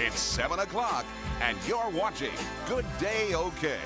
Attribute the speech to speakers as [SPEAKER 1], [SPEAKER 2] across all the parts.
[SPEAKER 1] It's 7 o'clock, and you're watching Good Day OK.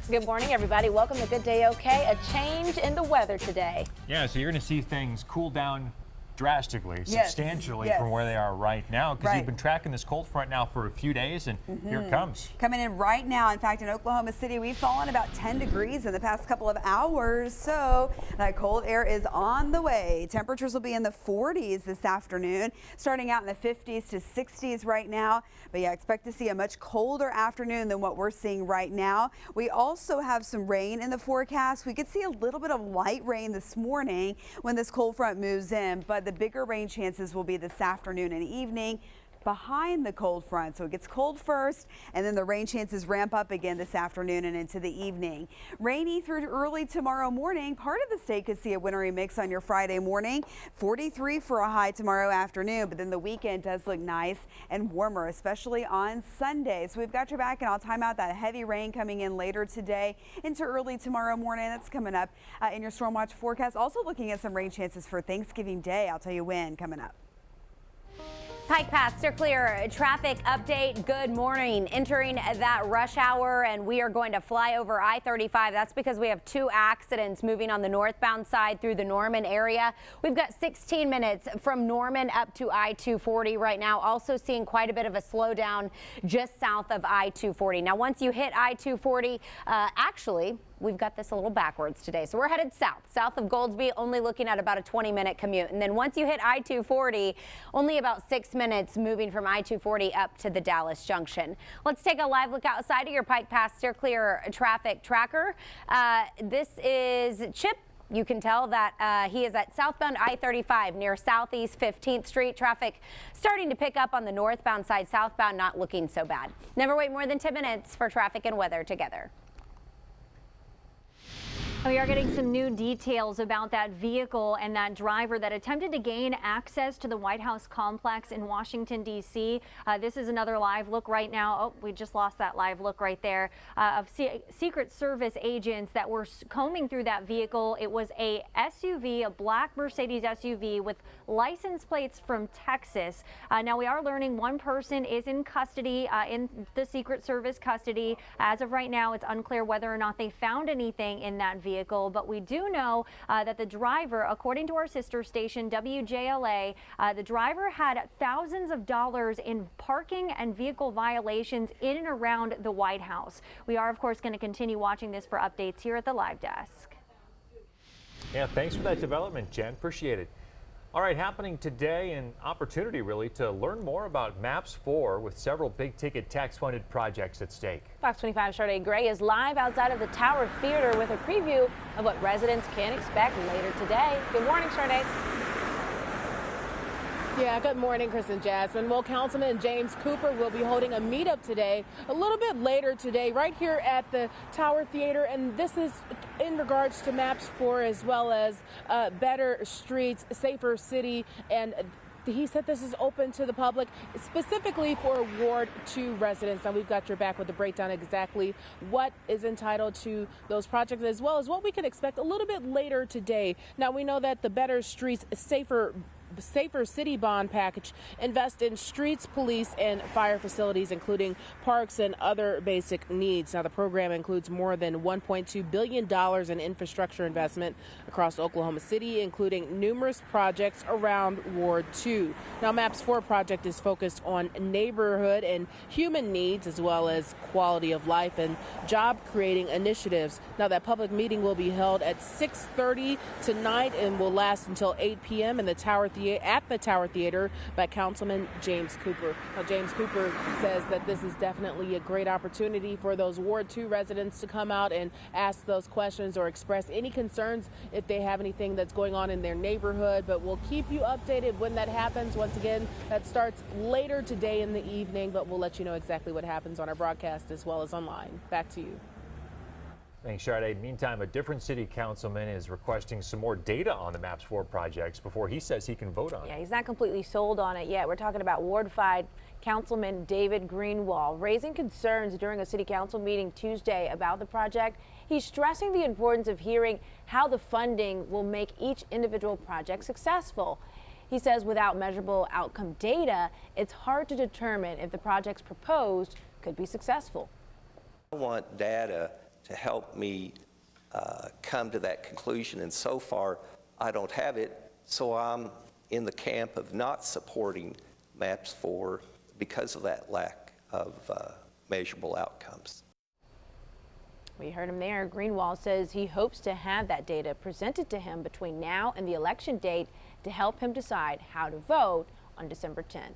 [SPEAKER 2] Good morning, everybody. Welcome to Good Day OK. A change in the weather today.
[SPEAKER 3] Yeah, so you're going to see things cool down drastically, substantially from where they are right now, because you've been tracking this cold front now for a few days, and here it comes.
[SPEAKER 4] Coming in right now. In fact, in Oklahoma City, we've fallen about 10 degrees in the past couple of hours, so that cold air is on the way. Temperatures will be in the 40s this afternoon, starting out in the 50s to 60s right now. But yeah, expect to see a much colder afternoon than what we're seeing right now. We also have some rain in the forecast. We could see a little bit of light rain this morning when this cold front moves in, but the bigger rain chances will be this afternoon and evening behind the cold front. So it gets cold first, and then the rain chances ramp up again this afternoon and into the evening. Rainy through early tomorrow morning. Part of the state could see a wintry mix on your Friday morning. 43 for a high tomorrow afternoon, but then the weekend does look nice and warmer, especially on Sunday. So we've got your back, and I'll time out that heavy rain coming in later today into early tomorrow morning. That's coming up in your Storm Watch forecast. Also looking at some rain chances for Thanksgiving Day. I'll tell you when coming up.
[SPEAKER 2] Pike Pass, steer clear. Traffic update. Good morning. Entering that rush hour, and we are going to fly over I-35. That's because we have two accidents moving on the northbound side through the Norman area. We've got 16 minutes from Norman up to I-240 right now. Also seeing quite a bit of a slowdown just south of I-240. Now, once you hit I-240, actually, we've got this a little backwards today. So we're headed south of Goldsby, only looking at about a 20-minute commute. And then once you hit I-240, only about 6 minutes moving from I-240 up to the Dallas Junction. Let's take a live look outside of your Pike Pass steer clear traffic tracker. This is Chip. You can tell that he is at southbound I-35 near Southeast 15th Street. Traffic starting to pick up on the northbound side. Southbound not looking so bad. Never wait more than 10 minutes for traffic and weather together.
[SPEAKER 5] We are getting some new details about that vehicle and that driver that attempted to gain access to the White House complex in Washington, D.C. This is another live look right now. Oh, we just lost that live look right there of Secret Service agents that were combing through that vehicle. It was a SUV, a black Mercedes SUV with license plates from Texas. Now we are learning one person is in custody, in the Secret Service custody. As of right now, it's unclear whether or not they found anything in that vehicle. But we do know that the driver, according to our sister station WJLA, the driver had thousands of dollars in parking and vehicle violations in and around the White House. We are, of course, going to continue watching this for updates here at the live desk.
[SPEAKER 3] Yeah, thanks for that development, Jen. Appreciate it. All right, happening today, an opportunity really to learn more about MAPS 4 with several big-ticket tax-funded projects at stake.
[SPEAKER 2] Fox 25 Sade Gray is live outside of the Tower Theater with a preview of what residents can expect later today. Good morning, Sade.
[SPEAKER 6] Yeah, good morning, Chris and Jasmine. Well, Councilman James Cooper will be holding a meetup today, a little bit later today, right here at the Tower Theater. And this is in regards to MAPS 4 as well as better streets, safer city. And he said this is open to the public, specifically for Ward 2 residents. Now, we've got your back with the breakdown exactly what is entitled to those projects, as well as what we can expect a little bit later today. Now, we know that the Better Streets, Safer City bond package invest in streets, police, and fire facilities, including parks and other basic needs. Now, the program includes more than $1.2 billion in infrastructure investment across Oklahoma City, including numerous projects around Ward 2. Now, MAPS 4 project is focused on neighborhood and human needs, as well as quality of life and job-creating initiatives. Now, that public meeting will be held at 6:30 tonight and will last until 8 p.m. in the Tower Theater at the Tower Theater by Councilman James Cooper. Now, James Cooper says that this is definitely a great opportunity for those Ward 2 residents to come out and ask those questions or express any concerns if they have anything that's going on in their neighborhood. But we'll keep you updated when that happens. Once again, that starts later today in the evening, but we'll let you know exactly what happens on our broadcast as well as online. Back to you.
[SPEAKER 3] Thanks, Sade. Meantime, a different city councilman is requesting some more data on the MAPS 4 projects before he says he can vote on it.
[SPEAKER 2] Yeah, he's not completely sold on it yet. We're talking about Ward 5 Councilman David Greenwald raising concerns during a city council meeting Tuesday about the project. He's stressing the importance of hearing how the funding will make each individual project successful.
[SPEAKER 7] He says without measurable outcome data, it's hard to determine if the projects proposed could be successful.
[SPEAKER 8] I want data to help me come to that conclusion, and so far I don't have it, so I'm in the camp of not supporting MAPS 4 because of that lack of measurable outcomes.
[SPEAKER 7] We heard him there. Greenwald says he hopes to have that data presented to him between now and the election date to help him decide how to vote on December 10th.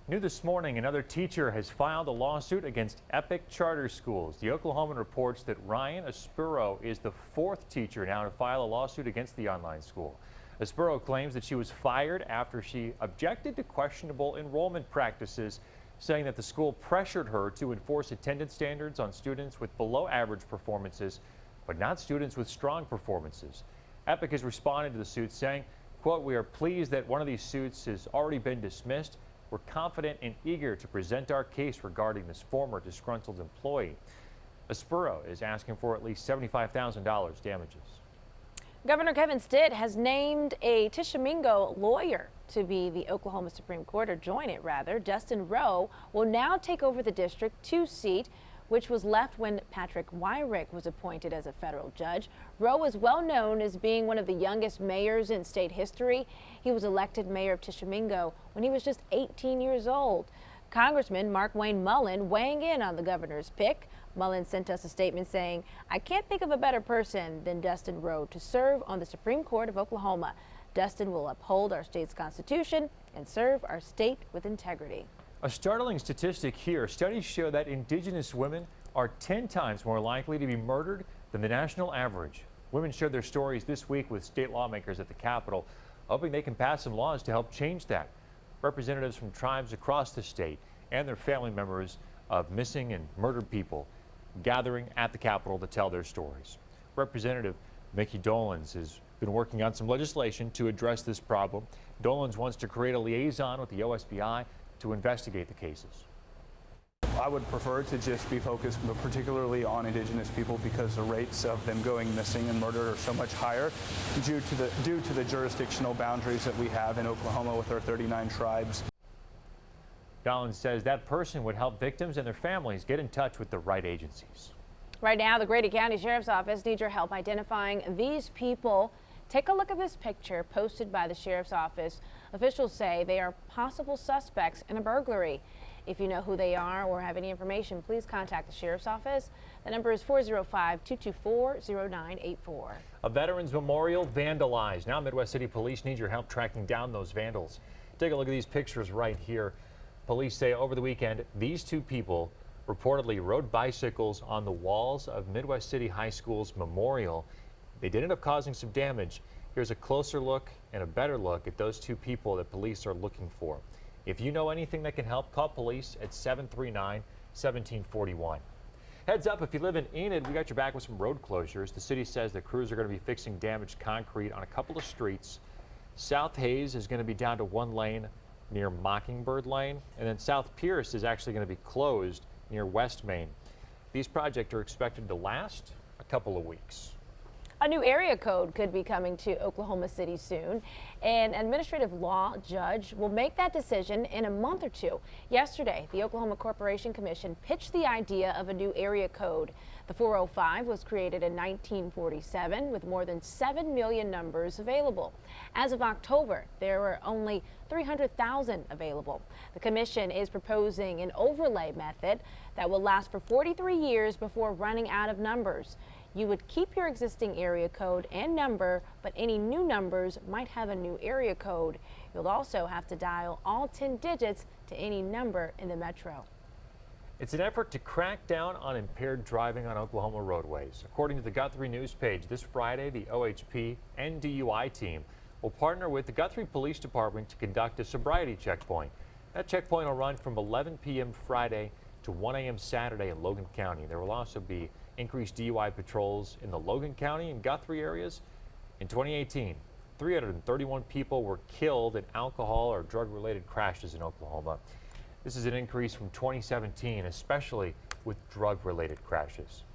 [SPEAKER 3] New this morning, another teacher has filed a lawsuit against Epic Charter Schools. The Oklahoman reports that Ryan Aspuro is the fourth teacher now to file a lawsuit against the online school. Aspuro claims that she was fired after she objected to questionable enrollment practices, saying that the school pressured her to enforce attendance standards on students with below average performances, but not students with strong performances. Epic has responded to the suit saying, quote, "We are pleased that one of these suits has already been dismissed. We're confident and eager to present our case regarding this former disgruntled employee." Aspuro is asking for at least $75,000 damages.
[SPEAKER 7] Governor Kevin Stitt has named a Tishomingo lawyer to be the Oklahoma Supreme Court, or join it rather. Dustin Rowe will now take over the District 2 seat, which was left when Patrick Wyrick was appointed as a federal judge. Rowe is well known as being one of the youngest mayors in state history. He was elected mayor of Tishomingo when he was just 18 years old. Congressman Mark Wayne Mullen weighing in on the governor's pick. Mullen sent us a statement saying, "I can't think of a better person than Dustin Rowe to serve on the Supreme Court of Oklahoma. Dustin will uphold our state's constitution and serve our state with integrity."
[SPEAKER 3] A startling statistic here. Studies show that Indigenous women are 10 times more likely to be murdered than the national average. Women shared their stories this week with state lawmakers at the Capitol, hoping they can pass some laws to help change that. Representatives from tribes across the state and their family members of missing and murdered people gathering at the Capitol to tell their stories. Representative Mickey Dolans has been working on some legislation to address this problem. Dolans wants to create a liaison with the OSBI to investigate the cases.
[SPEAKER 9] I would prefer to just be focused particularly on Indigenous people because the rates of them going missing and murdered are so much higher due to the jurisdictional boundaries that we have in Oklahoma with our 39 tribes.
[SPEAKER 3] Dolans says that person would help victims and their families get in touch with the right agencies.
[SPEAKER 7] Right now, the Grady County Sheriff's Office needs your help identifying these people. Take a look at this picture posted by the Sheriff's Office. Officials say they are possible suspects in a burglary. If you know who they are or have any information, please contact the Sheriff's Office. The number is 405-224-0984.
[SPEAKER 3] A Veterans Memorial vandalized. Now Midwest City Police need your help tracking down those vandals. Take a look at these pictures right here. Police say over the weekend, these two people reportedly rode bicycles on the walls of Midwest City High School's memorial. They did end up causing some damage. Here's a closer look and a better look at those two people that police are looking for. If you know anything that can help, call police at 739-1741. Heads up, if you live in Enid, we got your back with some road closures. The city says the crews are going to be fixing damaged concrete on a couple of streets. South Hayes is going to be down to one lane near Mockingbird Lane, and then South Pierce is actually going to be closed near West Main. These projects are expected to last a couple of weeks.
[SPEAKER 7] A new area code could be coming to Oklahoma City soon. An administrative law judge will make that decision in a month or two. Yesterday, the Oklahoma Corporation Commission pitched the idea of a new area code. The 405 was created in 1947 with more than 7 million numbers available. As of October, there were only 300,000 available. The commission is proposing an overlay method that will last for 43 years before running out of numbers. You would keep your existing area code and number, but any new numbers might have a new area code. You'll also have to dial all 10 digits to any number in the metro.
[SPEAKER 3] It's an effort to crack down on impaired driving on Oklahoma roadways. According to the Guthrie News page, this Friday, the OHP and DUI team will partner with the Guthrie Police Department to conduct a sobriety checkpoint. That checkpoint will run from 11 p.m. Friday to 1 a.m. Saturday in Logan County. There will also be increased DUI patrols in the Logan County and Guthrie areas. In 2018, 331 people were killed in alcohol or drug-related crashes in Oklahoma. This is an increase from 2017, especially with drug-related crashes.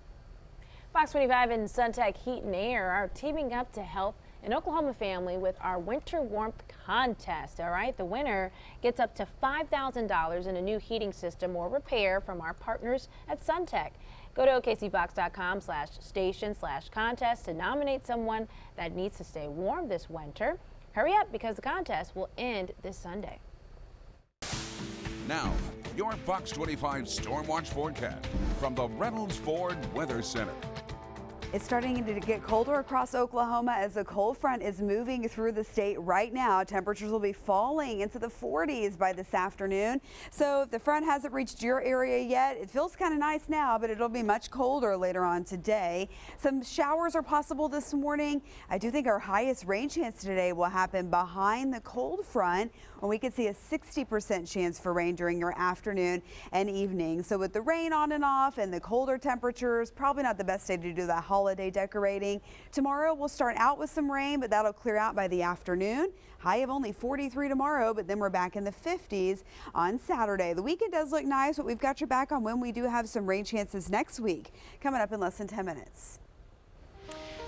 [SPEAKER 7] Fox 25 and Suntech Heat and Air are teaming up to help an Oklahoma family with our winter warmth contest. All right, the winner gets up to $5,000 in a new heating system or repair from our partners at SunTech. Go to okcfox.com/station/contest to nominate someone that needs to stay warm this winter. Hurry up because the contest will end this Sunday.
[SPEAKER 1] Now, your Fox 25 Storm Watch forecast from the Reynolds Ford Weather Center.
[SPEAKER 4] It's starting to get colder across Oklahoma as a cold front is moving through the state right now. Temperatures will be falling into the 40s by this afternoon. So if the front hasn't reached your area yet, it feels kind of nice now, but it'll be much colder later on today. Some showers are possible this morning. I do think our highest rain chance today will happen behind the cold front, when we could see a 60% chance for rain during your afternoon and evening. So with the rain on and off and the colder temperatures, probably not the best day to do that holiday decorating. Tomorrow we'll start out with some rain, but that'll clear out by the afternoon. High of only 43 tomorrow, but then we're back in the 50s on Saturday. The weekend does look nice, but we've got your back on when we do have some rain chances next week. Coming up in less than 10 minutes.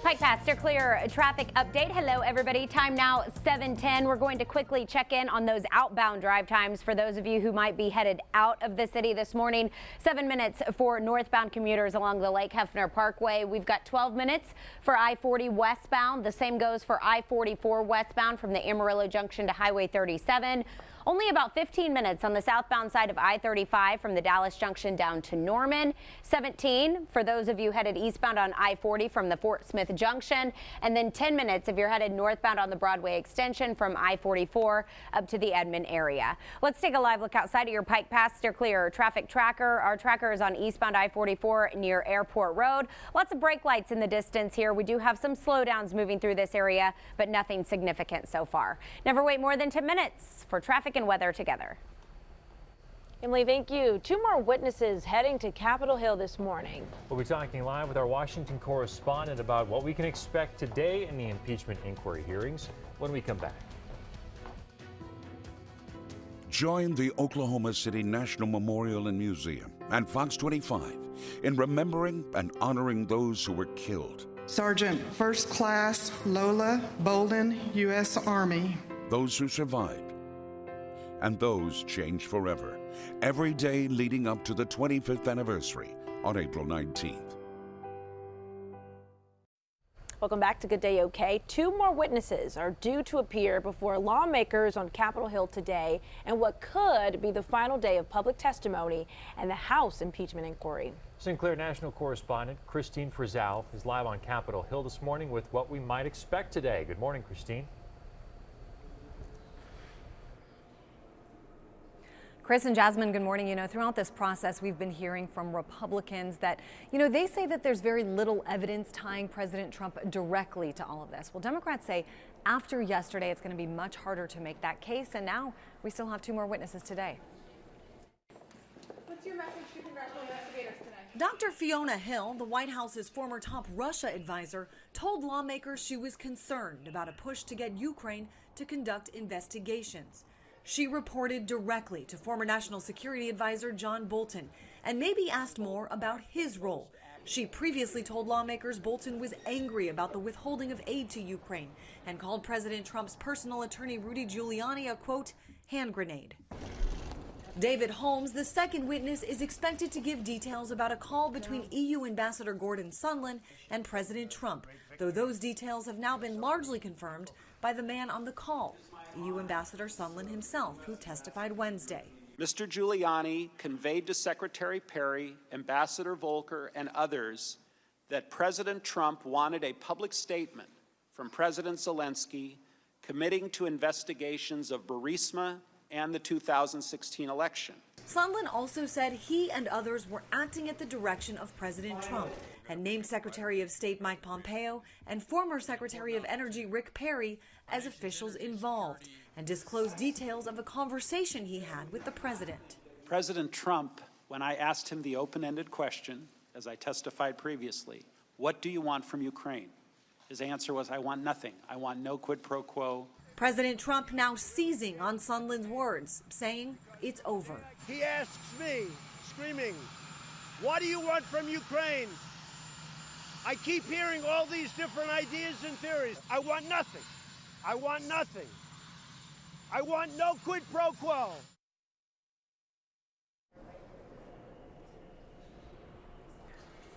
[SPEAKER 2] Pike Pass, steer clear traffic update. Hello, everybody. Time now 7:10. We're going to quickly check in on those outbound drive times for those of you who might be headed out of the city this morning. 7 minutes for northbound commuters along the Lake Hefner Parkway. We've got 12 minutes for I-40 westbound. The same goes for I-44 westbound from the Amarillo Junction to Highway 37. Only about 15 minutes on the southbound side of I-35 from the Dallas Junction down to Norman. 17 for those of you headed eastbound on I-40 from the Fort Smith Junction. And then 10 minutes if you're headed northbound on the Broadway extension from I-44 up to the Edmond area. Let's take a live look outside of your Pike Pass steer clear traffic tracker. Our tracker is on eastbound I-44 near Airport Road. Lots of brake lights in the distance here. We do have some slowdowns moving through this area, but nothing significant so far. Never wait more than 10 minutes for traffic and weather together.
[SPEAKER 7] Emily, thank you. 2 more witnesses heading to Capitol Hill this morning.
[SPEAKER 3] We'll be talking live with our Washington correspondent about what we can expect today in the impeachment inquiry hearings when we come back.
[SPEAKER 1] Join the Oklahoma City National Memorial and Museum and Fox 25 in remembering and honoring those who were killed.
[SPEAKER 10] Sergeant First Class Lola Bolden, U.S. Army.
[SPEAKER 1] Those who survived. And those changed forever. Every day leading up to the 25th anniversary on April 19th.
[SPEAKER 7] Welcome back to Good Day OK. 2 more witnesses are due to appear before lawmakers on Capitol Hill today and what could be the final day of public testimony and the House impeachment inquiry.
[SPEAKER 3] Sinclair National correspondent Christine Frizzell is live on Capitol Hill this morning with what we might expect today. Good morning, Christine.
[SPEAKER 11] Chris and Jasmine, good morning. You know, throughout this process, we've been hearing from Republicans that, they say that there's very little evidence tying President Trump directly to all of this. Well, Democrats say after yesterday, it's going to be much harder to make that case. And now we still have 2 more witnesses today.
[SPEAKER 12] What's your message to congressional investigators today?
[SPEAKER 11] Dr. Fiona Hill, the White House's former top Russia advisor, told lawmakers she was concerned about a push to get Ukraine to conduct investigations. She reported directly to former National Security Advisor John Bolton and maybe asked more about his role. She previously told lawmakers Bolton was angry about the withholding of aid to Ukraine and called President Trump's personal attorney Rudy Giuliani a, quote, hand grenade. David Holmes, the second witness, is expected to give details about a call between EU Ambassador Gordon Sondland and President Trump, though those details have now been largely confirmed by the man on the call, EU Ambassador Sondland himself, who testified Wednesday.
[SPEAKER 13] Mr. Giuliani conveyed to Secretary Perry, Ambassador Volker, and others that President Trump wanted a public statement from President Zelensky committing to investigations of Burisma and the 2016 election.
[SPEAKER 11] Sondland also said he and others were acting at the direction of President Trump and named Secretary of State Mike Pompeo and former Secretary of Energy Rick Perry as officials involved and disclosed details of a conversation he had with the president.
[SPEAKER 13] President Trump, when I asked him the open-ended question, as I testified previously, what do you want from Ukraine? His answer was, I want nothing. I want no quid pro quo.
[SPEAKER 11] President Trump now seizing on Sondland's words, saying it's over.
[SPEAKER 14] He asks me, screaming, what do you want from Ukraine? I keep hearing all these different ideas and theories. I want nothing. I want nothing. I want no quid pro quo.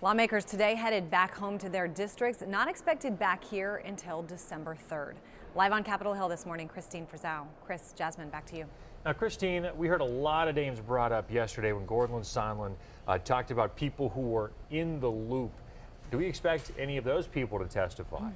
[SPEAKER 15] Lawmakers today headed back home to their districts, not expected back here until December 3rd. Live on Capitol Hill this morning, Christine Frizzell. Chris, Jasmine, back to you.
[SPEAKER 3] Now, Christine, we heard a lot of names brought up yesterday when Gordon Sondland talked about people who were in the loop. Do we expect any of those people to testify?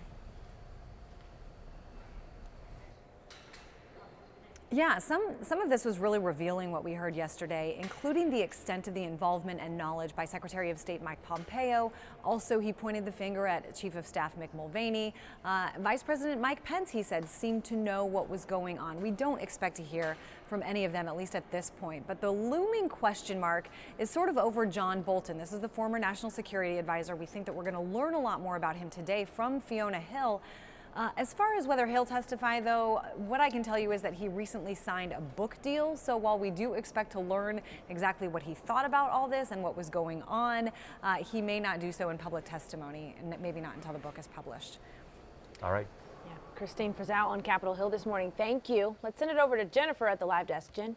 [SPEAKER 15] Yeah, some of this was really revealing what we heard yesterday, including the extent of the involvement and knowledge by Secretary of State Mike Pompeo. Also, he pointed the finger at Chief of Staff Mick Mulvaney. Vice President Mike Pence, he said, seemed to know what was going on. We don't expect to hear from any of them, at least at this point. But the looming question mark is sort of over John Bolton. This is the former National Security Advisor. We think that we're going to learn a lot more about him today from Fiona Hill. As far as whether he'll testify, though, what I can tell you is that he recently signed a book deal. So while we do expect to learn exactly what he thought about all this and what was going on, he may not do so in public testimony, and maybe not until the book is published.
[SPEAKER 3] All right.
[SPEAKER 7] Yeah. Christine Frizzell on Capitol Hill this morning. Thank you. Let's send it over to Jennifer at the live desk. Jen.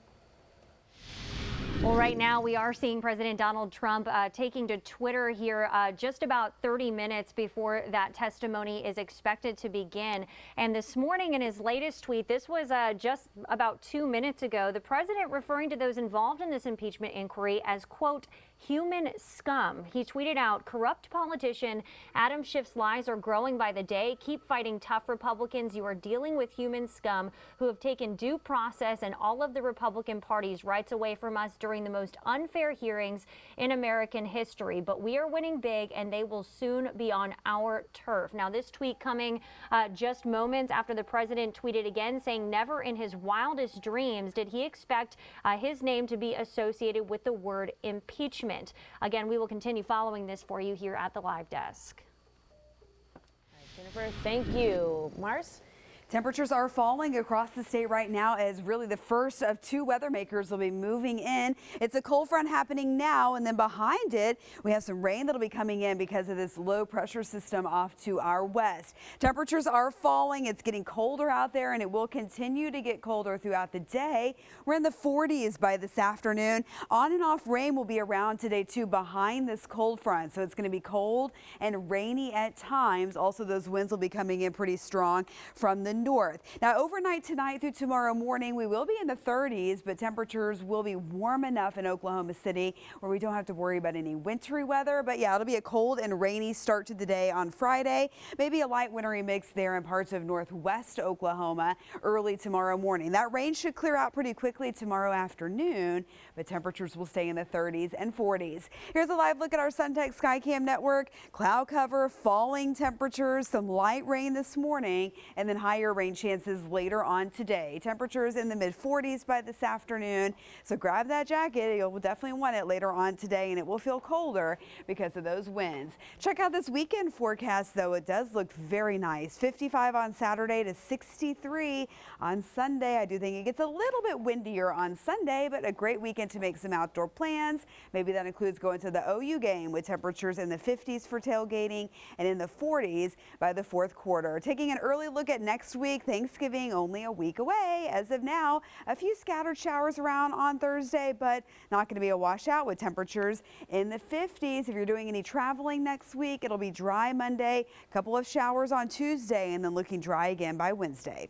[SPEAKER 5] Well, right now we are seeing President Donald Trump taking to Twitter here just about 30 minutes before that testimony is expected to begin. And this morning in his latest tweet, this was just about 2 minutes ago, the president referring to those involved in this impeachment inquiry as, quote, human scum. He tweeted out, corrupt politician, Adam Schiff's lies are growing by the day. Keep fighting tough Republicans. You are dealing with human scum who have taken due process and all of the Republican Party's rights away from us during the most unfair hearings in American history. But we are winning big and they will soon be on our turf. Now, this tweet coming just moments after the president tweeted again saying never in his wildest dreams did he expect his name to be associated with the word impeachment. Again, we will continue following this for you here at the live desk.
[SPEAKER 7] Jennifer, thank you. Mars?
[SPEAKER 4] Temperatures are falling across the state right now as really the first of two weather makers will be moving in. It's a cold front happening now, and then behind it, we have some rain that'll be coming in because of this low pressure system off to our west. Temperatures are falling. It's getting colder out there, and it will continue to get colder throughout the day. We're in the 40s by this afternoon. On and off rain will be around today, too, behind this cold front. So it's going to be cold and rainy at times. Also, those winds will be coming in pretty strong from the north. Now, overnight tonight through tomorrow morning, we will be in the 30s, but temperatures will be warm enough in Oklahoma City where we don't have to worry about any wintry weather. But yeah, it'll be a cold and rainy start to the day on Friday. Maybe a light wintry mix there in parts of northwest Oklahoma early tomorrow morning. That rain should clear out pretty quickly tomorrow afternoon, but temperatures will stay in the 30s and 40s. Here's a live look at our SunTech Skycam network. Cloud cover, falling temperatures, some light rain this morning, and then higher rain chances later on today. Temperatures in the mid 40s by this afternoon. So grab that jacket. You'll definitely want it later on today, and it will feel colder because of those winds. Check out this weekend forecast, though. It does look very nice. 55 on Saturday to 63 on Sunday. I do think it gets a little bit windier on Sunday, but a great weekend to make some outdoor plans. Maybe that includes going to the OU game with temperatures in the 50s for tailgating and in the 40s by the fourth quarter. Taking an early look at next week, Thanksgiving only a week away. As of now, a few scattered showers around on Thursday, but not going to be a washout with temperatures in the 50s. If you're doing any traveling next week, it'll be dry Monday, a couple of showers on Tuesday, and then looking dry again by Wednesday.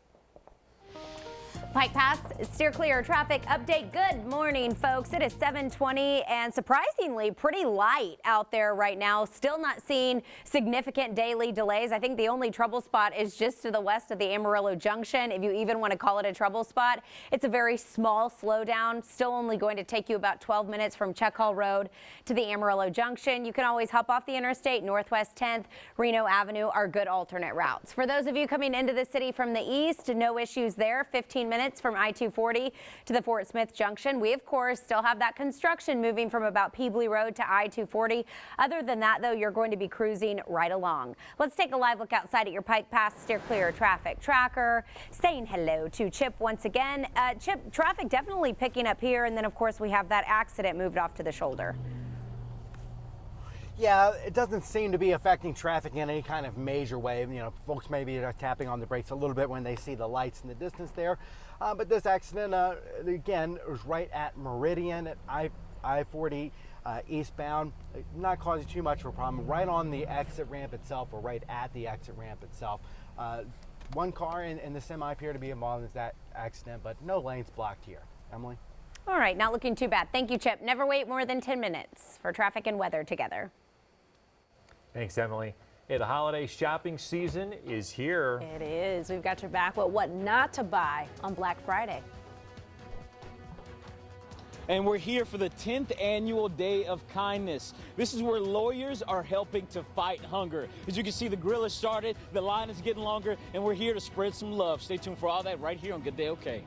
[SPEAKER 2] Pike Pass, steer clear traffic update. Good morning, folks. It is 7:20 and surprisingly pretty light out there right now. Still not seeing significant daily delays. I think the only trouble spot is just to the west of the Amarillo Junction, if you even want to call it a trouble spot. It's a very small slowdown, still only going to take you about 12 minutes from Chuck Hall Road to the Amarillo Junction. You can always hop off the interstate. Northwest 10th, Reno Avenue are good alternate routes. For those of you coming into the city from the east, no issues there. 15 minutes from I-240 to the Fort Smith Junction. We, of course, still have that construction moving from about Peebly Road to I-240. Other than that, though, you're going to be cruising right along. Let's take a live look outside at your Pike Pass steer clear traffic tracker. Saying hello to Chip once again. Chip, traffic definitely picking up here, and then, of course, we have that accident moved off to the shoulder.
[SPEAKER 16] Yeah, it doesn't seem to be affecting traffic in any kind of major way. You know, folks maybe are tapping on the brakes a little bit when they see the lights in the distance there. But this accident, again, was right at Meridian at I-40 eastbound, not causing too much of a problem. Right on the exit ramp itself, or right at the exit ramp itself. One car and the semi appear to be involved in that accident, but no lanes blocked here. Emily?
[SPEAKER 2] All right, not looking too bad. Thank you, Chip. Never wait more than 10 minutes for traffic and weather together.
[SPEAKER 3] Thanks, Emily. Hey, the holiday shopping season is here.
[SPEAKER 7] It is. We've got your back with what not to buy on Black Friday.
[SPEAKER 17] And we're here for the 10th annual Day of Kindness. This is where lawyers are helping to fight hunger. As you can see, the grill has started, the line is getting longer, and we're here to spread some love. Stay tuned for all that right here on Good Day OK.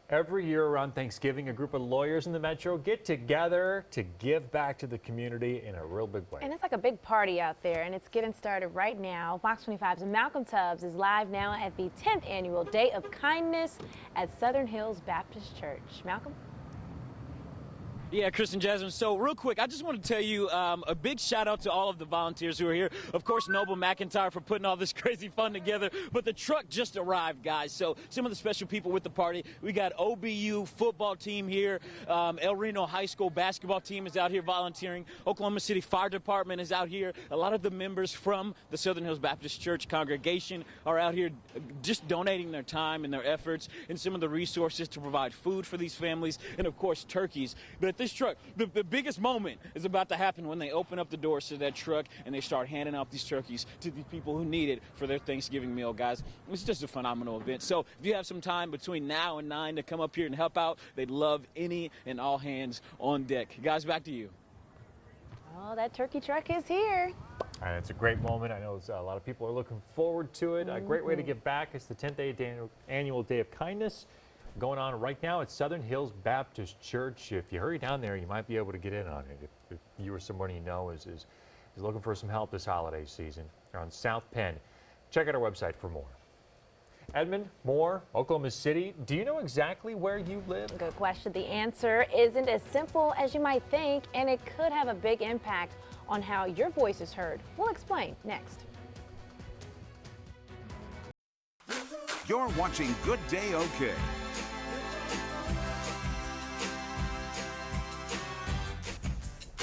[SPEAKER 3] Every year around Thanksgiving, a group of lawyers in the metro get together to give back to the community in a real big way.
[SPEAKER 7] And it's like a big party out there, and it's getting started right now. Fox 25's Malcolm Tubbs is live now at the 10th annual Day of Kindness at Southern Hills Baptist Church. Malcolm?
[SPEAKER 17] Yeah, Chris and Jasmine. So real quick, I just want to tell you a big shout out to all of the volunteers who are here. Of course, Noble McIntyre for putting all this crazy fun together. But the truck just arrived, guys. So some of the special people with the party. We got OBU football team here. El Reno High School basketball team is out here volunteering. Oklahoma City Fire Department is out here. A lot of the members from the Southern Hills Baptist Church congregation are out here just donating their time and their efforts and some of the resources to provide food for these families and, of course, turkeys. But at this truck, the biggest moment is about to happen when they open up the doors to that truck and they start handing out these turkeys to the people who need it for their Thanksgiving meal, guys. It's just a phenomenal event. So if you have some time between now and 9 to come up here and help out, they'd love any and all hands on deck. Guys, back to you.
[SPEAKER 7] Oh, that turkey truck is here.
[SPEAKER 3] And it's a great moment. I know a lot of people are looking forward to it. A great way to give back. It's the 10th annual Day of Kindness going on right now at Southern Hills Baptist Church. If you hurry down there, you might be able to get in on it. If you or someone you know is looking for some help this holiday season. They're on South Penn. Check out our website for more. Edmond, Moore, Oklahoma City, do you know exactly where you live?
[SPEAKER 7] Good question. The answer isn't as simple as you might think, and it could have a big impact on how your voice is heard. We'll explain next.
[SPEAKER 1] You're watching Good Day OK.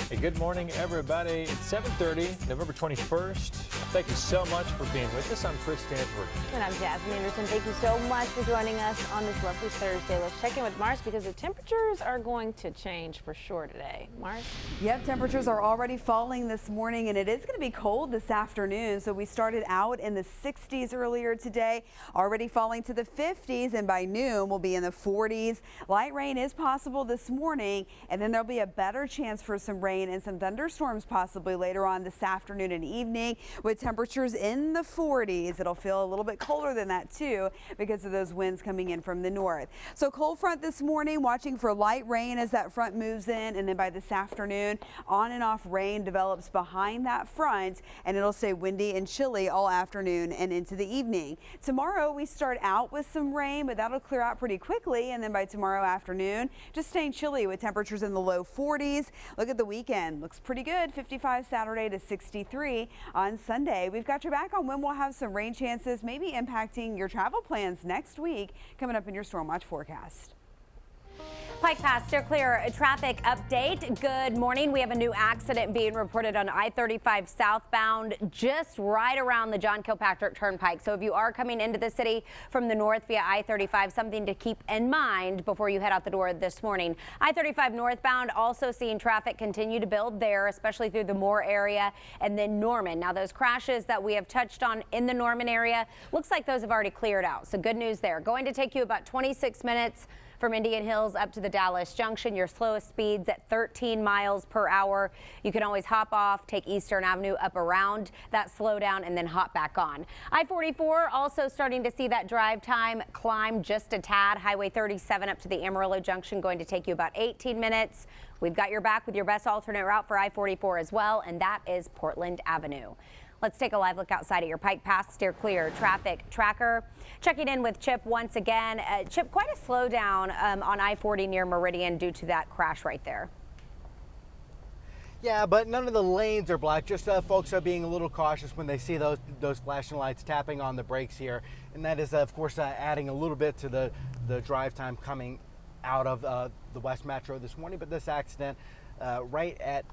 [SPEAKER 3] Hey, good morning, everybody. It's 7:30, November 21st. Thank you so much for being with us. I'm Chris Stanford.
[SPEAKER 7] And I'm Jasmine Anderson. Thank you so much for joining us on this lovely Thursday. Let's check in with Mars because the temperatures are going to change for sure today. Mars?
[SPEAKER 4] Yep, temperatures are already falling this morning, and it is going to be cold this afternoon. So we started out in the 60s earlier today, already falling to the 50s, and by noon we'll be in the 40s. Light rain is possible this morning, and then there'll be a better chance for some rain and some thunderstorms possibly later on this afternoon and evening with temperatures in the 40s. It'll feel a little bit colder than that too because of those winds coming in from the north. So cold front this morning, watching for light rain as that front moves in, and then by this afternoon on and off rain develops behind that front, and it'll stay windy and chilly all afternoon and into the evening. Tomorrow we start out with some rain, but that'll clear out pretty quickly, and then by tomorrow afternoon just staying chilly with temperatures in the low 40s. Look at the weekend. Looks pretty good. 55 Saturday to 63 on Sunday. We've got your back on when we'll have some rain chances, maybe impacting your travel plans next week, coming up in your Storm Watch forecast.
[SPEAKER 2] Pike Pass, steer clear. A traffic update. Good morning. We have a new accident being reported on I-35 southbound, just right around the John Kilpatrick Turnpike. So if you are coming into the city from the north via I-35, something to keep in mind before you head out the door this morning. I-35 northbound, also seeing traffic continue to build there, especially through the Moore area and then Norman. Now those crashes that we have touched on in the Norman area, looks like those have already cleared out. So good news there. Going to take you about 26 minutes From Indian Hills up to the Dallas Junction, your slowest speeds at 13 miles per hour. You can always hop off, take Eastern Avenue up around that slowdown, and then hop back on. I-44 also starting to see that drive time climb just a tad. Highway 37 up to the Amarillo Junction going to take you about 18 minutes. We've got your back with your best alternate route for I-44 as well, and that is Portland Avenue. Let's take a live look outside at your Pike Pass Steer Clear traffic tracker. Checking in with Chip once again. Chip, quite a slowdown on I-40 near Meridian due to that crash right there.
[SPEAKER 16] Yeah, but none of the lanes are blocked. Just folks are being a little cautious when they see those flashing lights tapping on the brakes here. And that is, of course, adding a little bit to the drive time coming out of the West Metro this morning. But this accident right at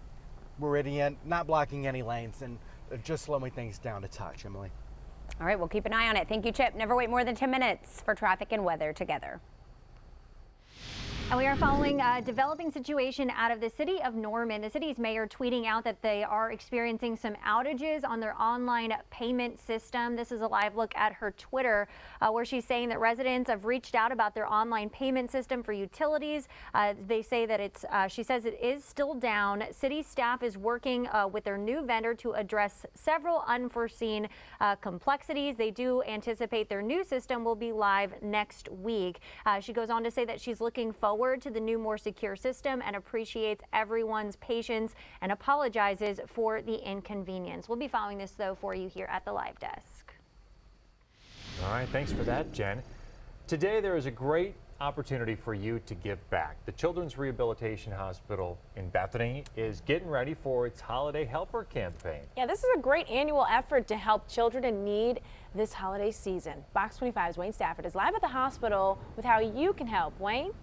[SPEAKER 16] Meridian, not blocking any lanes and just slowing things down a touch, Emily.
[SPEAKER 2] All right, we'll keep an eye on it. Thank you, Chip. Never wait more than 10 minutes for traffic and weather together.
[SPEAKER 5] And we are following a developing situation out of the city of Norman. The city's mayor tweeting out that they are experiencing some outages on their online payment system. This is a live look at her Twitter where she's saying that residents have reached out about their online payment system for utilities. They say that she says it is still down. City staff is working with their new vendor to address several unforeseen complexities. They do anticipate their new system will be live next week. She goes on to say that she's looking forward to the new, more secure system and appreciates everyone's patience and apologizes for the inconvenience. We'll be following this, though, for you here at the live desk.
[SPEAKER 3] All right, thanks for that, Jen. Today, there is a great opportunity for you to give back. The Children's Rehabilitation Hospital in Bethany is getting ready for its Holiday Helper campaign.
[SPEAKER 7] Yeah, this is a great annual effort to help children in need this holiday season. Fox 25's Wayne Stafford is live at the hospital with how you can help. Wayne?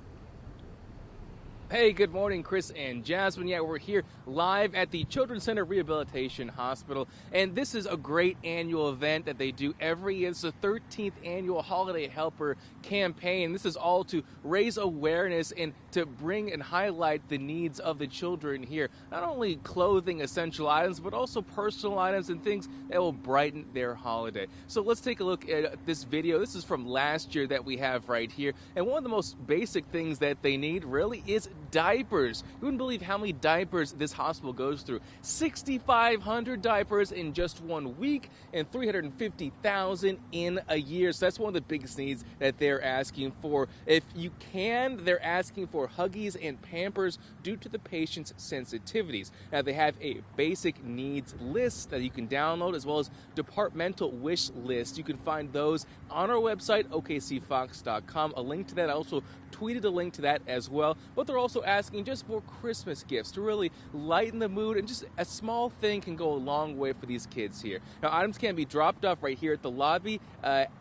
[SPEAKER 18] Hey, good morning, Chris and Jasmine. Yeah, we're here live at the Children's Center Rehabilitation Hospital, and this is a great annual event that they do every year. It's the 13th annual Holiday Helper campaign. This is all to raise awareness and to bring and highlight the needs of the children here. Not only clothing, essential items, but also personal items and things that will brighten their holiday. So let's take a look at this video. This is from last year that we have right here, and one of the most basic things that they need really is diapers. You wouldn't believe how many diapers this hospital goes through. 6,500 diapers in just 1 week and 350,000 in a year. So that's one of the biggest needs that they're asking for. If you can, they're asking for Huggies and Pampers due to the patient's sensitivities. Now they have a basic needs list that you can download, as well as departmental wish list. You can find those on our website, okcfox.com. A link to that. I also tweeted a link to that as well. But they're also asking just for Christmas gifts to really lighten the mood, and just a small thing can go a long way for these kids here. Now, items can be dropped off right here at the lobby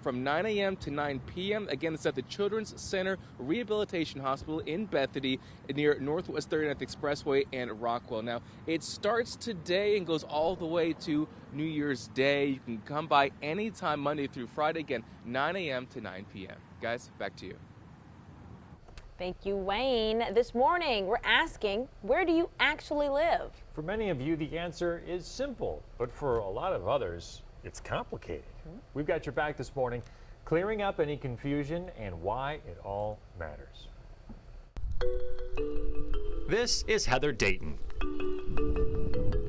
[SPEAKER 18] from 9 a.m. to 9 p.m. Again, it's at the Children's Center Rehabilitation Hospital in Bethany near Northwest 39th Expressway and Rockwell. Now, it starts today and goes all the way to New Year's Day. You can come by anytime, Monday through Friday, again, 9 a.m. to 9 p.m. Guys, back to you.
[SPEAKER 7] Thank you, Wayne. This morning, we're asking, where do you actually live?
[SPEAKER 3] For many of you, the answer is simple, but for a lot of others, it's complicated. We've got your back this morning, clearing up any confusion and why it all matters.
[SPEAKER 19] This is Heather Dayton.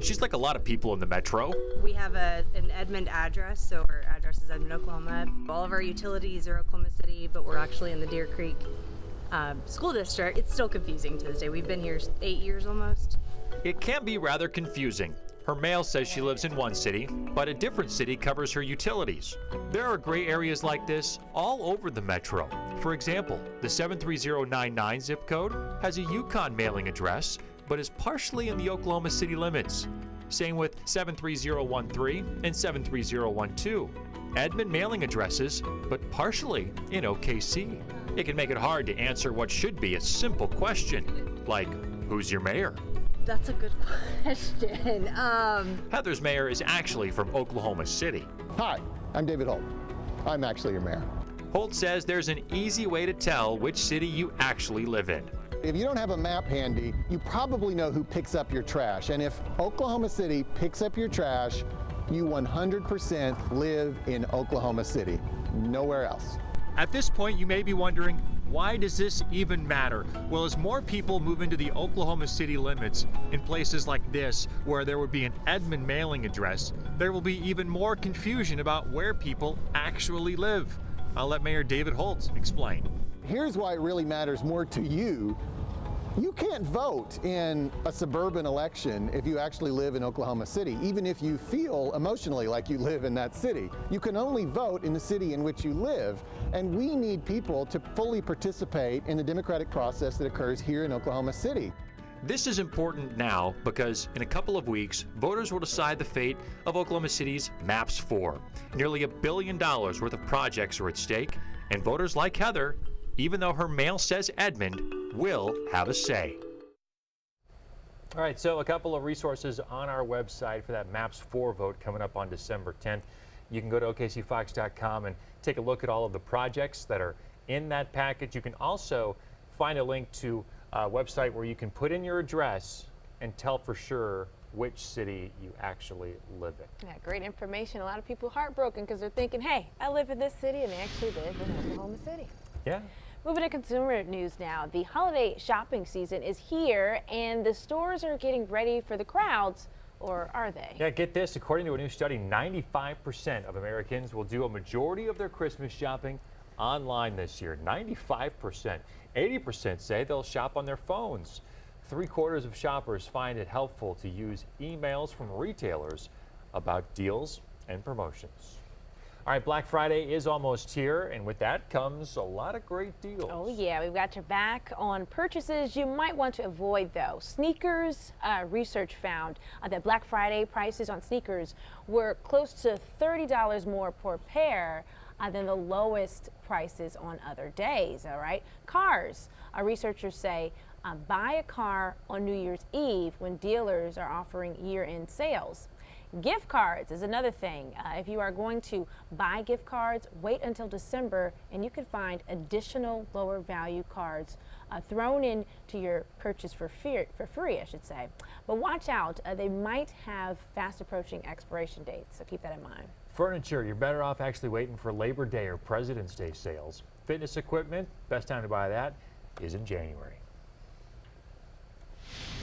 [SPEAKER 19] She's like a lot of people in the metro.
[SPEAKER 20] We have an Edmond address, so our address is Edmond, Oklahoma. All of our utilities are Oklahoma City, but we're actually in the Deer Creek school district. It's still confusing to this day. We've been here 8 years almost.
[SPEAKER 19] It can be rather confusing. Her mail says she lives in one city, but a different city covers her utilities. There are gray areas like this all over the metro. For example, the 73099 zip code has a Yukon mailing address, but is partially in the Oklahoma City limits. Same with 73013 and 73012. Edmond mailing addresses, but partially in OKC. It can make it hard to answer what should be a simple question, like, who's your mayor?
[SPEAKER 20] That's a good question.
[SPEAKER 19] Heather's mayor is actually from Oklahoma City.
[SPEAKER 21] Hi, I'm David Holt. I'm actually your mayor.
[SPEAKER 19] Holt says there's an easy way to tell which city you actually live in.
[SPEAKER 21] If you don't have a map handy, you probably know who picks up your trash. And if Oklahoma City picks up your trash, you 100% live in Oklahoma City, nowhere else.
[SPEAKER 19] At this point, you may be wondering, Why does this even matter? Well, as more people move into the Oklahoma City limits in places like this, where there would be an Edmond mailing address, there will be even more confusion about where people actually live. I'll let Mayor David Holtz explain.
[SPEAKER 21] Here's why it really matters more to you. You can't vote in a suburban election if you actually live in Oklahoma City, even if you feel emotionally like you live in that city. You can only vote in the city in which you live, and we need people to fully participate in the democratic process that occurs here in Oklahoma City.
[SPEAKER 19] This is important now because in a couple of weeks, voters will decide the fate of Oklahoma City's Maps 4. Nearly $1 billion worth of projects are at stake, and voters like Heather, even though her mail says Edmond, will have a say.
[SPEAKER 3] All right, so a couple of resources on our website for that Maps 4 vote coming up on December 10th. You can go to okcfox.com and take a look at all of the projects that are in that package. You can also find a link to a website where you can put in your address and tell for sure which city you actually live in.
[SPEAKER 7] Yeah, great information. A lot of people heartbroken because they're thinking, hey, I live in this city, and they actually live in Oklahoma City.
[SPEAKER 3] Yeah.
[SPEAKER 7] Moving to consumer news now. The holiday shopping season is here, and the stores are getting ready for the crowds, or are they?
[SPEAKER 3] Yeah, get this. According to a new study, 95% of Americans will do a majority of their Christmas shopping online this year. 95%. 80% say they'll shop on their phones. 3/4 of shoppers find it helpful to use emails from retailers about deals and promotions. All right, Black Friday is almost here, and with that comes a lot of great deals.
[SPEAKER 7] Oh yeah, we've got your back on purchases you might want to avoid though. Sneakers, research found that Black Friday prices on sneakers were close to $30 more per pair than the lowest prices on other days, all right? Cars, researchers say buy a car on New Year's Eve when dealers are offering year-end sales. Gift cards is another thing. If you are going to buy gift cards, wait until December and you can find additional lower value cards thrown into your purchase for free, I should say. But watch out, they might have fast approaching expiration dates, so keep that in mind.
[SPEAKER 3] Furniture, you're better off actually waiting for Labor Day or President's Day sales. Fitness equipment, best time to buy that is in January.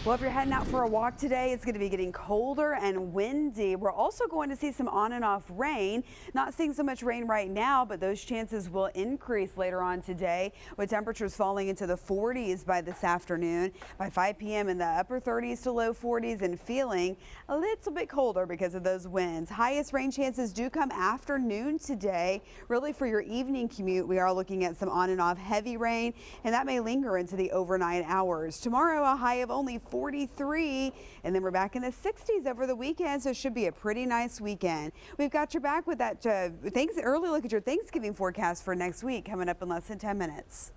[SPEAKER 4] Well, if you're heading out for a walk today, it's going to be getting colder and windy. We're also going to see some on and off rain. Not seeing so much rain right now, but those chances will increase later on today, with temperatures falling into the 40s by this afternoon. By 5 p.m. in the upper 30s to low 40s, and feeling a little bit colder because of those winds. Highest rain chances do come after noon today. Really, for your evening commute, we are looking at some on and off heavy rain, and that may linger into the overnight hours. Tomorrow, a high of only 43, and then we're back in the 60s over the weekend, so it should be a pretty nice weekend. We've got your back with that early look at your Thanksgiving forecast for next week coming up in less than 10 minutes.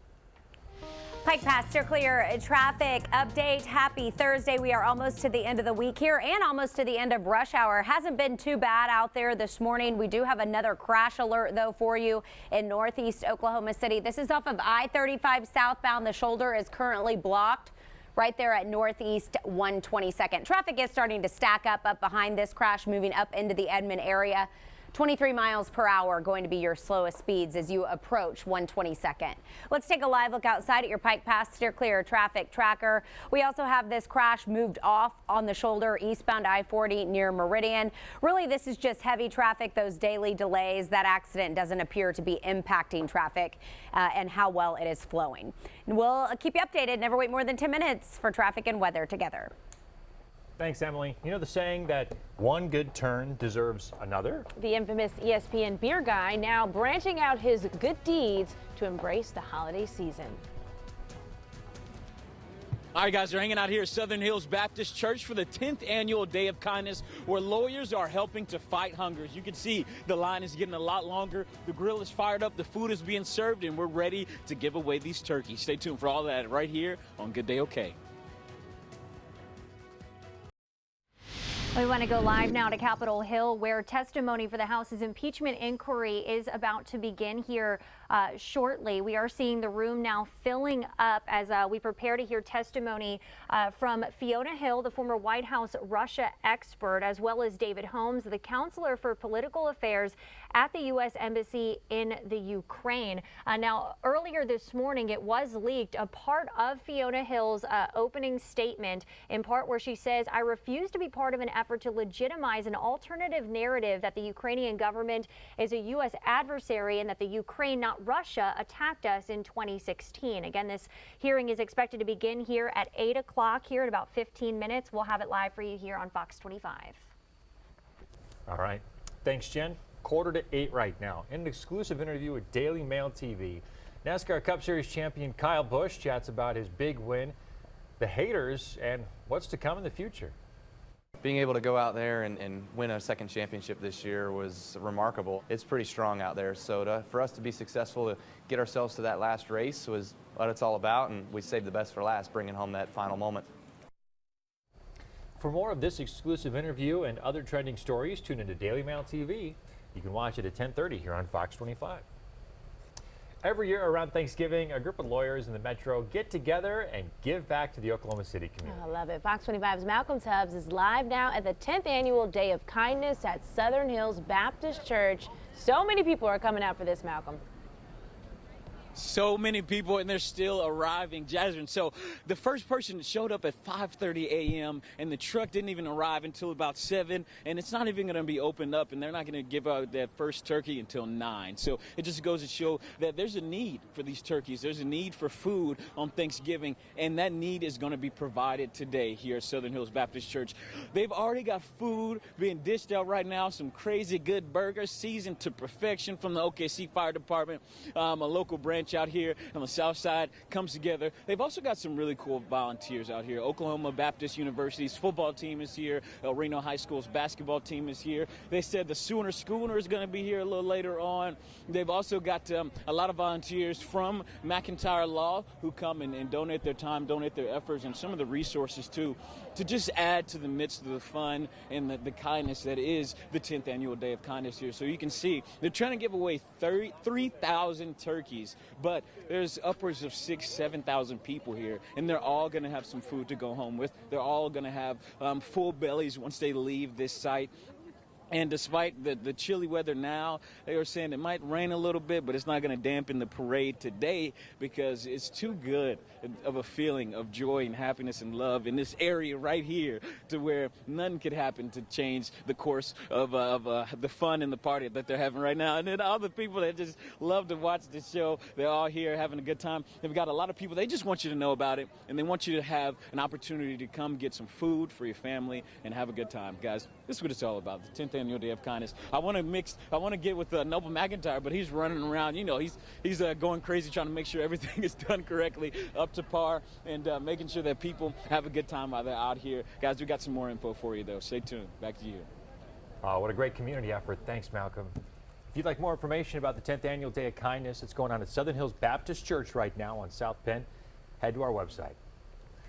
[SPEAKER 2] Pike Pass, steer clear traffic update. Happy Thursday. We are almost to the end of the week here and almost to the end of rush hour. Hasn't been too bad out there this morning. We do have another crash alert though for you in northeast Oklahoma City. This is off of I-35 southbound. The shoulder is currently blocked right there at Northeast 122nd. Traffic is starting to stack up behind this crash, moving up into the Edmond area. 23 miles per hour going to be your slowest speeds as you approach 122nd. Let's take a live look outside at your Pike Pass steer clear traffic tracker. We also have this crash moved off on the shoulder eastbound I-40 near Meridian. Really, this is just heavy traffic, those daily delays. That accident doesn't appear to be impacting traffic and how well it is flowing. And we'll keep you updated. Never wait more than 10 minutes for traffic and weather together.
[SPEAKER 3] Thanks, Emily. You know the saying that one good turn deserves another?
[SPEAKER 7] The infamous ESPN beer guy now branching out his good deeds to embrace the holiday season.
[SPEAKER 17] All right, guys, we're hanging out here at Southern Hills Baptist Church for the 10th annual Day of Kindness, where lawyers are helping to fight hunger. As you can see, the line is getting a lot longer. The grill is fired up, the food is being served, and we're ready to give away these turkeys. Stay tuned for all that right here on Good Day OK.
[SPEAKER 5] We want to go live now to Capitol Hill, where testimony for the House's impeachment inquiry is about to begin here shortly. We are seeing the room now filling up as we prepare to hear testimony from Fiona Hill, the former White House Russia expert, as well as David Holmes, the counselor for political affairs at the U.S. Embassy in the Ukraine. Now, earlier this morning, it was leaked a part of Fiona Hill's opening statement, in part where she says, "I refuse to be part of an effort to legitimize an alternative narrative that the Ukrainian government is a U.S. adversary and that the Ukraine, not Russia, attacked us in 2016. Again, this hearing is expected to begin here at 8 o'clock here in about 15 minutes. We'll have it live for you here on Fox 25.
[SPEAKER 3] All right. Thanks, Jen. 7:45 right now. In an exclusive interview with Daily Mail TV, NASCAR Cup Series champion Kyle Busch chats about his big win, the haters, and what's to come in the future.
[SPEAKER 6] Being able to go out there and win a second championship this year was remarkable. It's pretty strong out there, so for us to be successful to get ourselves to that last race was what it's all about, and we saved the best for last, bringing home that final moment.
[SPEAKER 3] For more of this exclusive interview and other trending stories, tune into Daily Mail TV. You can watch it at 10:30 here on Fox 25. Every year around Thanksgiving, a group of lawyers in the Metro get together and give back to the Oklahoma City community.
[SPEAKER 7] I love it. Fox 25's Malcolm Tubbs is live now at the 10th annual Day of Kindness at Southern Hills Baptist Church. So many people are coming out for this, Malcolm.
[SPEAKER 17] So many people, and they're still arriving, Jasmine. So the first person showed up at 5:30 a.m. and the truck didn't even arrive until about 7, and it's not even going to be opened up, and they're not going to give out that first turkey until 9. So it just goes to show that there's a need for these turkeys. There's a need for food on Thanksgiving, and that need is going to be provided today here at Southern Hills Baptist Church. They've already got food being dished out right now, some crazy good burgers seasoned to perfection from the OKC Fire Department, a local branch out here on the south side comes together. They've also got some really cool volunteers out here. Oklahoma Baptist University's football team is here. El Reno High School's basketball team is here. They said the Sooner Schooner is going to be here a little later on. They've also got a lot of volunteers from McIntyre Law who come and donate their time, donate their efforts, and some of the resources too, to just add to the midst of the fun and the kindness that is the 10th annual Day of Kindness here. So you can see they're trying to give away 3,000 turkeys, but there's upwards of 7,000 people here, and they're all going to have some food to go home with. They're all going to have full bellies once they leave this site. And despite the chilly weather now, they were saying it might rain a little bit, but it's not going to dampen the parade today because it's too good of a feeling of joy and happiness and love in this area right here to where nothing could happen to change the course of the fun and the party that they're having right now. And then all the people that just love to watch the show, they're all here having a good time. They've got a lot of people, they just want you to know about it, and they want you to have an opportunity to come get some food for your family and have a good time. Guys, this is what it's all about, the 10th annual Day of Kindness. I want to get with Noble McIntyre, but he's running around, you know, he's going crazy trying to make sure everything is done correctly, up to par, and making sure that people have a good time while they're out here. Guys, we got some more info for you, though. Stay tuned. Back to you.
[SPEAKER 3] Oh, what a great community effort. Thanks, Malcolm. If you'd like more information about the 10th annual Day of Kindness, it's going on at Southern Hills Baptist Church right now on South Penn. Head to our website.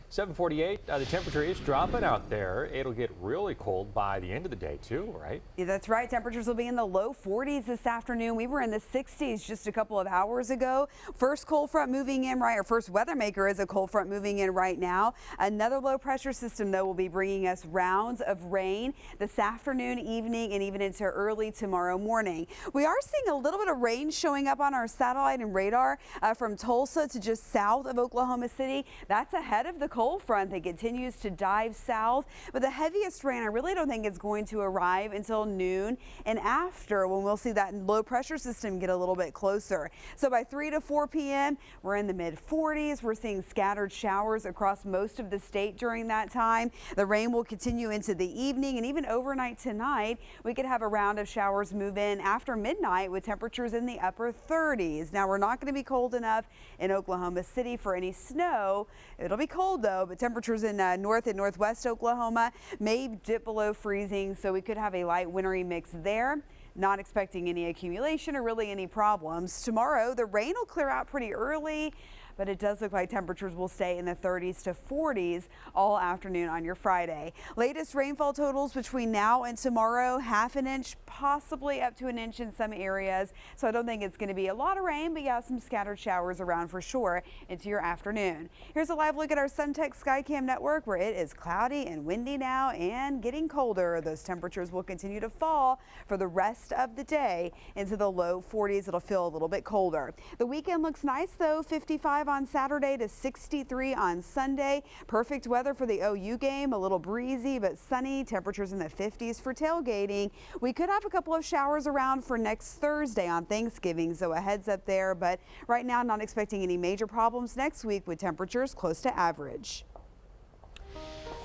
[SPEAKER 3] 7:48, the temperature is dropping out there. It'll get really cold by the end of the day too, right?
[SPEAKER 4] Yeah, that's right. Temperatures will be in the low 40s this afternoon. We were in the 60s just a couple of hours ago. First cold front moving in right, or first weather maker is a cold front moving in right now. Another low pressure system though will be bringing us rounds of rain this afternoon, evening, and even into early tomorrow morning. We are seeing a little bit of rain showing up on our satellite and radar from Tulsa to just south of Oklahoma City. That's ahead of the cold front that continues to dive south, but the heaviest rain I really don't think is going to arrive until noon and after, when we'll see that low pressure system get a little bit closer. So by 3 to 4 p.m. we're in the mid 40s. We're seeing scattered showers across most of the state during that time. The rain will continue into the evening, and even overnight tonight we could have a round of showers move in after midnight with temperatures in the upper 30s. Now we're not going to be cold enough in Oklahoma City for any snow. It'll be cold though, but temperatures in north and northwest Oklahoma may dip below freezing, so we could have a light wintry mix there. Not expecting any accumulation or really any problems. Tomorrow, the rain will clear out pretty early, but it does look like temperatures will stay in the 30s to 40s all afternoon on your Friday. Latest rainfall totals between now and tomorrow, half an inch, possibly up to an inch in some areas. So I don't think it's going to be a lot of rain, but yeah, some scattered showers around for sure into your afternoon. Here's a live look at our SunTech Skycam network, where it is cloudy and windy now and getting colder. Those temperatures will continue to fall for the rest of the day into the low 40s. It'll feel a little bit colder. The weekend looks nice though, 55 on Saturday to 63 on Sunday. Perfect weather for the OU game, a little breezy but sunny, temperatures in the 50s for tailgating. We could have a couple of showers around for next Thursday on Thanksgiving, so a heads up there, but right now not expecting any major problems next week with temperatures close to average.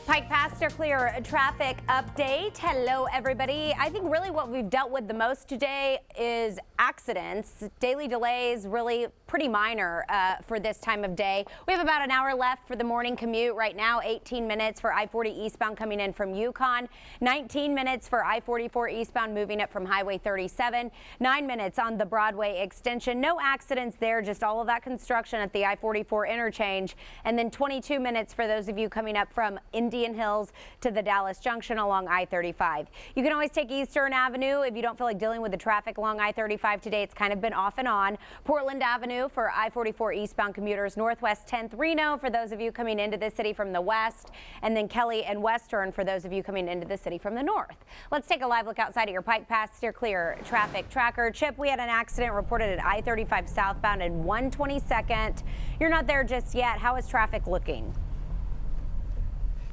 [SPEAKER 2] Pike Pass clear traffic update. Hello, everybody. I think really what we've dealt with the most today is accidents. Daily delays, really pretty minor for this time of day. We have about an hour left for the morning commute right now. 18 minutes for I-40 eastbound coming in from Yukon. 19 minutes for I-44 eastbound moving up from Highway 37. 9 minutes on the Broadway extension. No accidents there, just all of that construction at the I-44 interchange. And then 22 minutes for those of you coming up from Indian Hills to the Dallas Junction along I-35. You can always take Eastern Avenue if you don't feel like dealing with the traffic along I-35 today. It's kind of been off and on. Portland Avenue for I-44 eastbound commuters. Northwest 10th Reno for those of you coming into the city from the west. And then Kelly and Western for those of you coming into the city from the north. Let's take a live look outside at your Pike Pass Steer Clear traffic tracker. Chip, we had an accident reported at I-35 southbound in 122nd. You're not there just yet. How is traffic looking?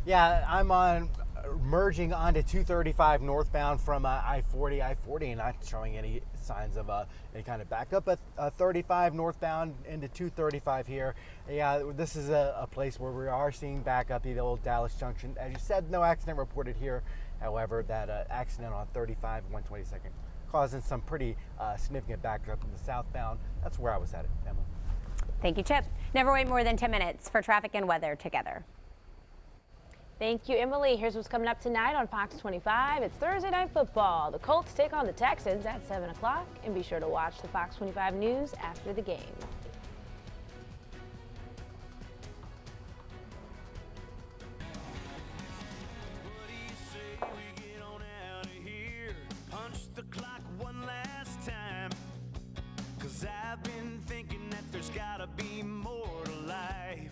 [SPEAKER 16] Yeah, I'm merging onto 235 northbound from I-40 and not showing any signs of any kind of backup. But 35 northbound into 235 here. Yeah, this is a place where we are seeing backup, the old Dallas Junction. As you said, no accident reported here. However, that accident on 35 and 122nd causing some pretty significant backup in the southbound. That's where I was headed, Emma.
[SPEAKER 2] Thank you, Chip. Never wait more than 10 minutes for traffic and weather together.
[SPEAKER 7] Thank you, Emily. Here's what's coming up tonight on Fox 25. It's Thursday Night Football. The Colts take on the Texans at 7 o'clock. And be sure to watch the Fox 25 News after the game.
[SPEAKER 8] I've been thinking that there's gotta be more to life.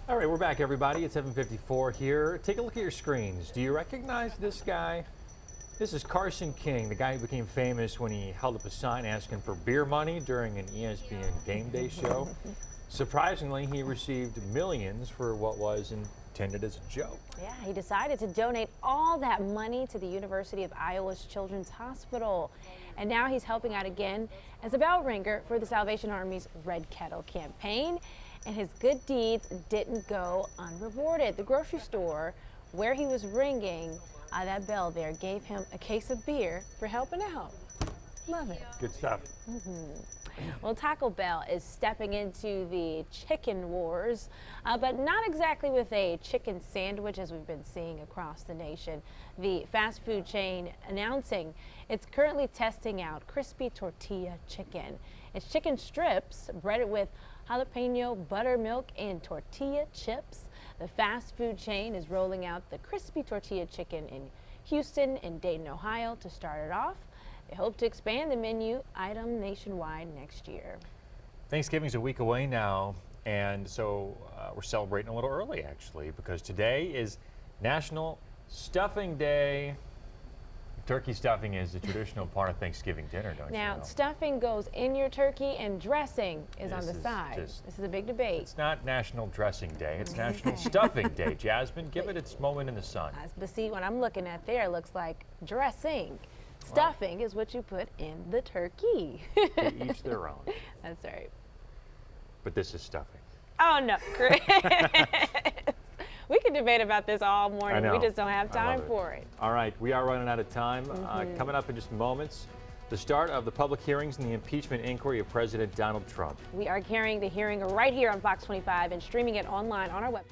[SPEAKER 3] All right, we're back, everybody. It's 7:54 here. Take a look at your screens. Do you recognize this guy? This is Carson King, the guy who became famous when he held up a sign asking for beer money during an ESPN Game Day show. Surprisingly, he received millions for what was intended as a joke.
[SPEAKER 7] Yeah, he decided to donate all that money to the University of Iowa's Children's Hospital. And now he's helping out again as a bell ringer for the Salvation Army's Red Kettle campaign. And his good deeds didn't go unrewarded. The grocery store where he was ringing that bell there gave him a case of beer for helping out. Love it.
[SPEAKER 3] Good stuff.
[SPEAKER 7] Well, Taco Bell is stepping into the chicken wars, but not exactly with a chicken sandwich as we've been seeing across the nation. The fast food chain announcing it's currently testing out crispy tortilla chicken. It's chicken strips breaded with jalapeno, buttermilk, and tortilla chips. The fast food chain is rolling out the crispy tortilla chicken in Houston and Dayton, Ohio to start it off. They hope to expand the menu item nationwide next year.
[SPEAKER 3] Thanksgiving's a week away now, and so we're celebrating a little early, actually, because today is National Stuffing Day. Turkey stuffing is a traditional part of Thanksgiving dinner, don't you know?
[SPEAKER 7] Now, stuffing goes in your turkey and dressing is on the side. This is a big debate.
[SPEAKER 3] It's not National Dressing Day. It's National Stuffing Day. Jasmine, give it its moment in the sun.
[SPEAKER 7] But see, what I'm looking at there looks like dressing. Stuffing is what you put in the turkey.
[SPEAKER 3] To each their own.
[SPEAKER 7] That's right.
[SPEAKER 3] But this is stuffing.
[SPEAKER 7] Oh, no, Chris. We could debate about this all morning.
[SPEAKER 3] I know.
[SPEAKER 7] We just don't have time for it.
[SPEAKER 3] All right, we are running out of time. Coming up in just moments, the start of the public hearings in the impeachment inquiry of President Donald Trump.
[SPEAKER 7] We are carrying the hearing right here on Fox 25 and streaming it online on our website.